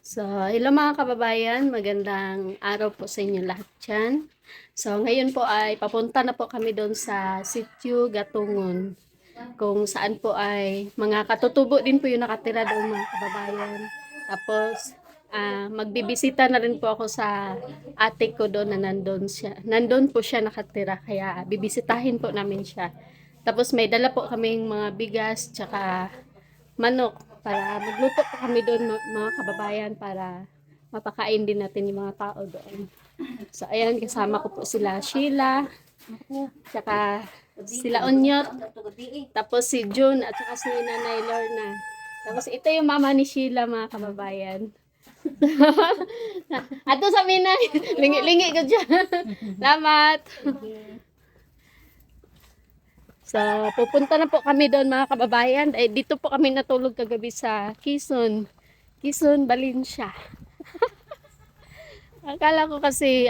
So, hello mga kababayan, magandang araw po sa inyo lahat dyan. So, ngayon po ay papunta na po kami doon sa Sitio Gatungon, kung saan po ay mga katutubo din po yung nakatira doon mga kababayan. Tapos, magbibisita na rin po ako sa ate ko doon na nandun siya. Nandun po siya nakatira, kaya bibisitahin po namin siya. Tapos may dala po kaming mga bigas, tsaka manok para magluto po kami doon mga kababayan para mapakain din natin yung mga tao doon. So ayan, kasama ko po sila Sheila, tsaka sila Onyot, tapos si June at saka si Nanay Lorna. Tapos ito yung mama ni Sheila mga kababayan. Ato sa mina, lingi-lingi ko dyan. Salamat. So, pupunta na po kami doon mga kababayan. Dito po kami natulog kagabi sa Quezon. Quezon, Valencia. Akala ko kasi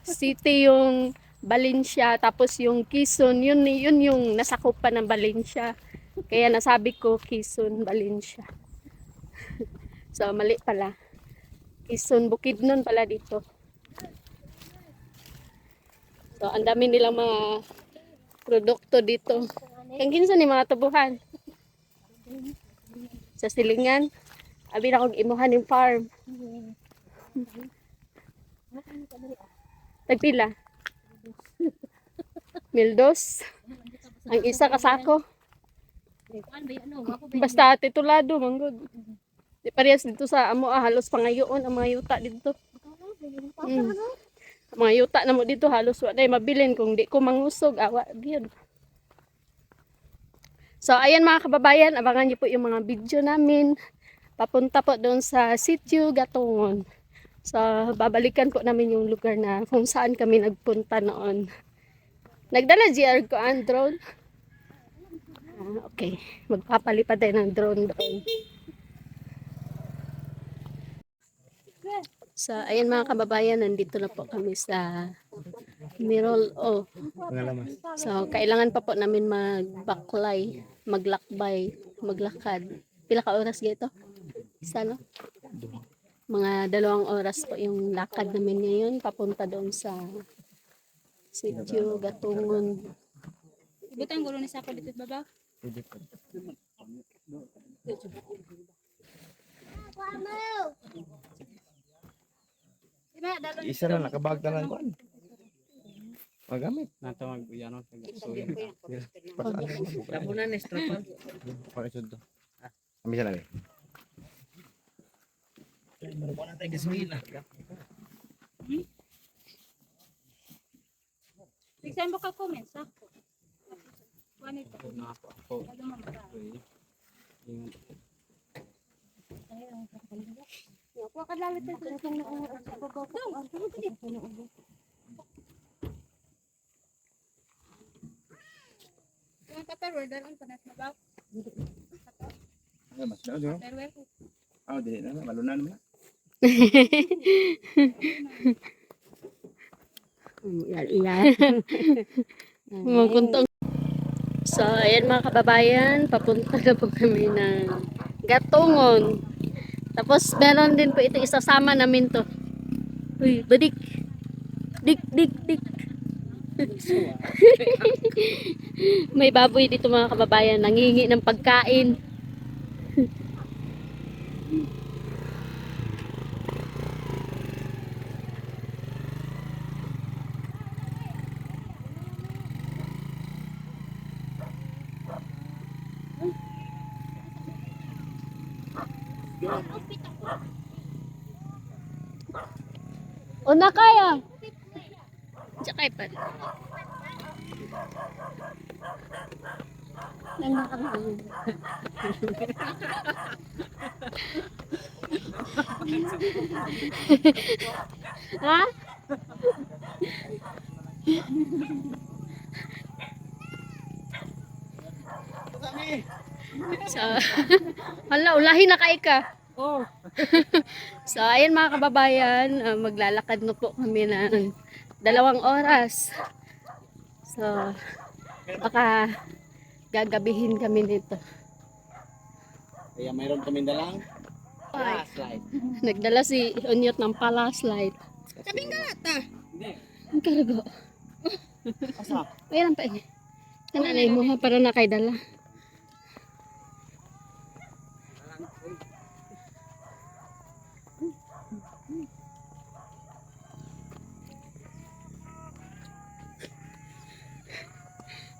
city yung Valencia tapos yung Quezon, yun yung nasakupan ng Valencia. Kaya nasabi ko Quezon, Valencia. So, mali pala. Quezon, Bukidnon pala dito. So, ang dami nilang mga produkto dito. Kang kinsa ni mga tubuhan sa silingan. Abi na kong imuhan yung farm. Tagpila. Mildos. Ang isa kasako. Basta titulado manggod. Di parehas dito sa amo halos pangayoon ang mga yuta dito. Mga yuta na mo dito halos wala mabilin kung di ko mangusog awa gyud. So ayan mga kababayan, abangan niyo po yung mga video namin. Papunta po doon sa Sitio Gatungon. So babalikan po namin yung lugar na kung saan kami nagpunta noon. Nagdala GR ko ang drone. Okay, magpapalipad tayo ng drone doon. So, ayan mga kababayan, nandito na po kami sa Mirol O. So, kailangan pa po namin magbaklay, maglakbay, maglakad. Pila ka oras dito? Isa, no? Mga 2 oras po yung lakad namin ngayon, papunta doon sa Sitio Gatungon. Butang gulo ni Sako dito baba. Isa na nakabag na lang ko. Magamit. Nato mag-yano sa gasoil. Pasaan na mo. Damo na ni strap. Para sud to. Kami sana ni. Wala tayo gasoil. Bigsan mo ka comment Sako. Kuan ito. Na ako. Ano man ba? Kuha ka lalit sa kung sa baba ko. Yung Tupperware dalon panas na ba? Ano mas daw do? Tupperware. Ah, dili na malunan na. Yan. Mukuntong. So, ayan mga kababayan, papunta na po kami ng Gatungon. Tapos, meron din po ito, isasama namin to. Uy, badik. Dik, dik, dik. May baboy dito mga kababayan, nangingi ng pagkain. O na kaya. Tsakay pa. Ha? So, hala, ulahin na kay ka. Oh. So, ayan mga kababayan, maglalakad na po kami ng 2 oras. So, baka gagabihin kami nito. Kaya mayroon kaming dalang Slide. Nagdala si Onyot ng flashlight. Sabing galata. Ang kargo. Asa? Ayan pa eh. Kananay mo ha, para na kay dala.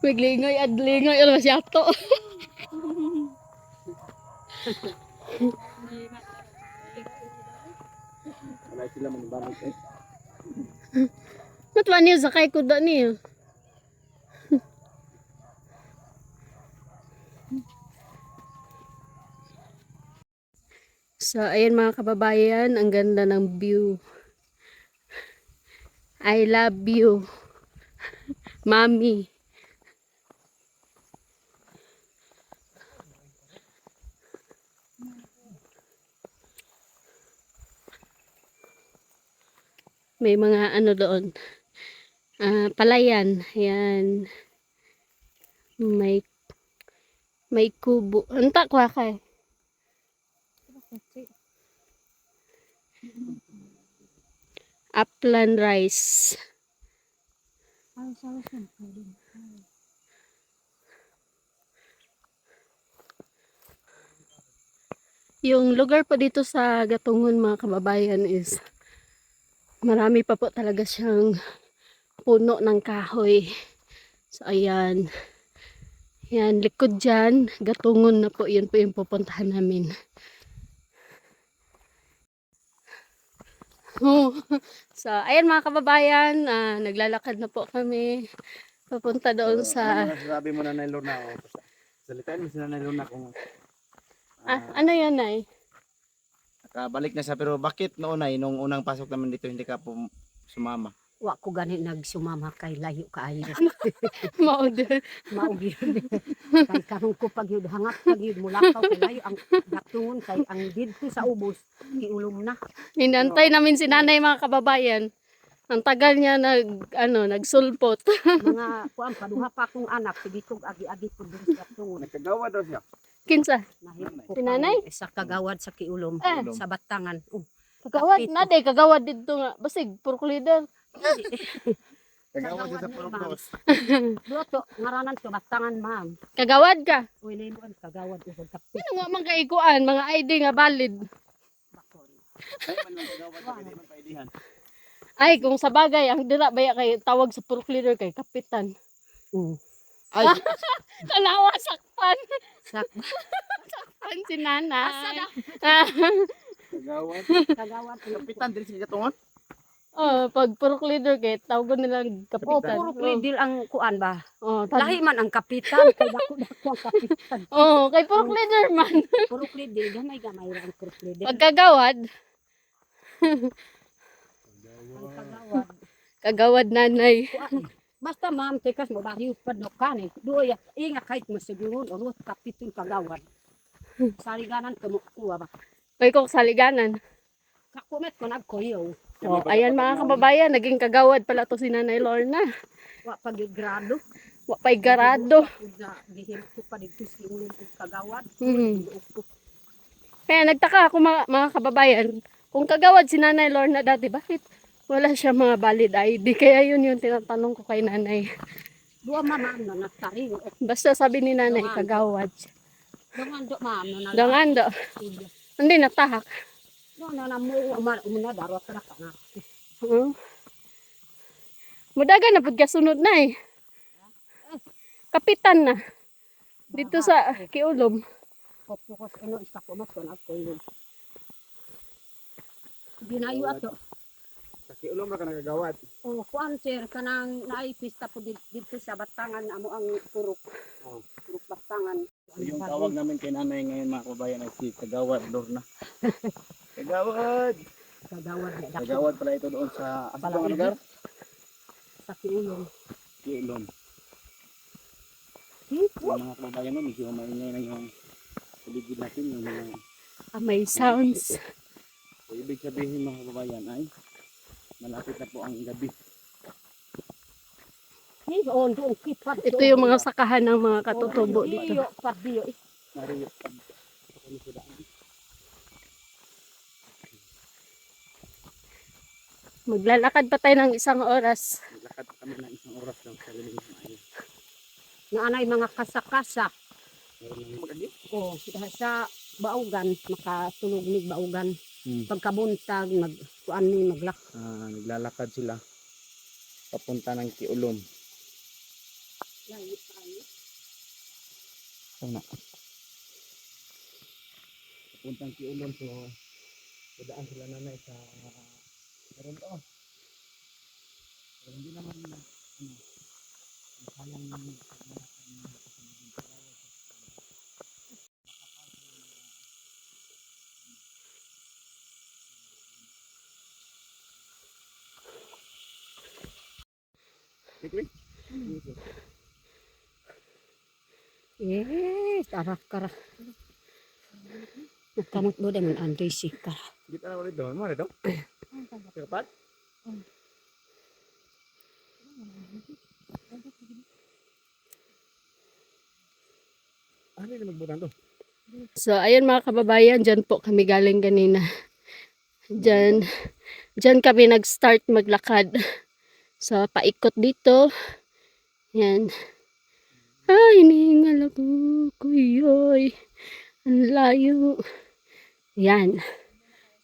Maglingoy at lingoy. Alam siya to. Wala sila magbalik eh. Matwa niyo sakay ko da niyo. So, ayan mga kababayan, ang ganda ng view. I love you. Mami. May mga ano doon. Palayan. Ayan. May kubo. Anta kwa kay. Upland rice. Yung lugar po dito sa Gatungon mga kababayan is marami pa po talaga siyang puno ng kahoy. So ayan. Yan, likod dyan. Gatungon na po. Yun po yung pupuntahan namin. Oh. So ayan mga kababayan. Naglalakad na po kami. Papunta doon sa... Ano sabi mo na Nanay Lorna? Salitain mo si Nanay Lorna kung ano yan ay? nakabalik na siya. Pero bakit noon ay nung unang pasok naman dito hindi ka po sumama? Wa ko gani nagsumama kay layo kaayo. Mauder. Maugi yun. Kay karong ko pag yun hangat pag yun mulakaw kay layo ang datungon kay ang didto sa ubos giulom na. Inantay namin si nanay mga kababayan. Ang tagal niya nagsulpot. Mga kuan paduha pa akong anak sige kog agi-agi pud dun sa datungon. Nagkagawa daw siya. Kinsa? Nahip Si nanay? sa kagawad sa kiulom sa batangan. Kagawad Kapito. na day, kagawad dito nga. Basig, purok leader. Nagkagawa siya sa Purokos. Doto ngaranan to batangan ma'am. Kagawad ka. Uy nimo ang kagawad usod kapit. Ano nga mga kaiguan, mga ID nga valid. Bakon. Ay man lang kagawad pwede man paidihan. Ay, kung sa bagay, ang dira baya kay tawag sa purok leader kay kapitan. Ay, Kalawa, sakpan. Sak Sakpan si nanay. kagawad. kagawad. Kapitan diri sa Gatungon. Oh, pag purok leader kay tawag nilang Oh, kapitan. puro kredil ang kuan ba? Oh, Lahi man ang kapitan kay dako-dako ang kapitan. oh, kay purok leader man. Puro kredil gamay-gamay ra ang puro kredil. Pag kagawad, Ang kagawad. kagawad nanay. Kuan. Basta ma'am, tekas mo bahiyot pa no kani. Duoy inga kahit mo siguro o kapiton kagawad. Saliganan kamo kuha ba. Kay kong saliganan. Kakumet ko nagkoyo. Oh, ayan mga kababayan, naging kagawad pala to si Nanay Lorna. Wa pag grado. Wa pa'y garado. Na gihim ko pa dito si ulo og kagawad. Hmm. Kaya nagtaka ako mga kababayan, kung kagawad si Nanay Lorna dati, bakit wala siya mga valid ID? Kaya yun yung tinatanong ko kay nanay. Duwa ma'am no nagtaring. Basta sabi ni nanay, kagawad siya. Dongan do ma'am no na. Dangando. Hindi natahak. No na mo umuna daro sa ka na. Mudaga na pud kasunod na eh. Kapitan na. Dito sa Kiulom. Pokos ano isa ko mas kon ako yun. Ginayo ato. Kasi ulom ra ka nagagawad. Oh, kuan sir kanang naay pista po dito sa Batangan amo ang purok. Oh. Purok Batangan. Yung tawag namin kay nanay ngayon mga kabayan ay si Kagawad Lorna. Kagawad! Kagawad na dako Kagawad pala ito doon sa asang lugar? sa Kiulong. Kiulom. Hmm? Yung mga kababayan mo, medyo maingay na yung paligid natin. Yung mga, May sounds. so, ibig sabihin mga kababayan ay malapit na po ang gabi. Ni on do kipat. Ito yung mga sakahan ng mga katutubo dito. Iyo pardio. Nariyo pag ano sila. Maglalakad pa tayo ng 1 oras. Lakad kami ng 1 oras lang sa lilim ng maayo. Naanay mga kasa-kasa. Magagi? O, dahil sa baugan, makatulog ni baugan. Pagkabuntag, kuan ni maglak. Naglalakad sila papunta ng Kiulom. Layo tayo. Sana. Papuntang Kiulom, so dadaan sila nanay sa meron to. Pero hindi naman sayang ng Tarak kara. Nakamot do dengan Andre Sikar. Kita na ulit doon. Ano ito? Kapat? Ano yung magbutan to? So, ayun mga kababayan, dyan po kami galing kanina. Dyan kami nag-start maglakad. So, paikot dito. Yan. Hinihingal ako. Kuyoy. Ang layo. Yan.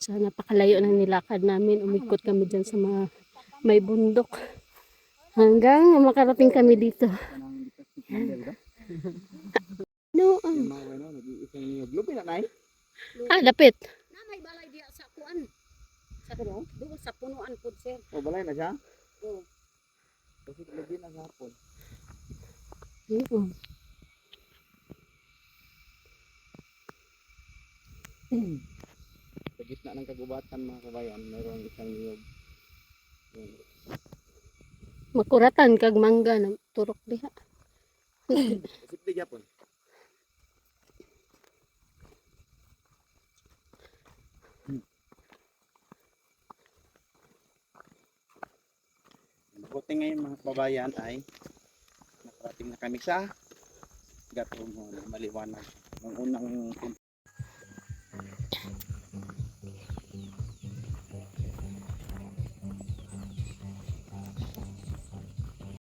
So, napakalayo ng nilakad namin. Umikot kami dyan sa mga may bundok. Hanggang makarating kami dito. No, Yung mga ano, nag-iisang niyog. Lupin na nai? lapit. Na may balay diya sa kuan. Sa kuno, do sa punuan pud sir. O, balay na siya? O, Kasi lagi na hapon. Sa gitna ng kagubatan mga kabayan, mayroong isang niyog. Yun. Makuratan kag mangga ng turok diha. Sipli Japon. Buti ngayon mga kababayan ay nakarating na kami sa Gatungon, maliwanag. Nung unang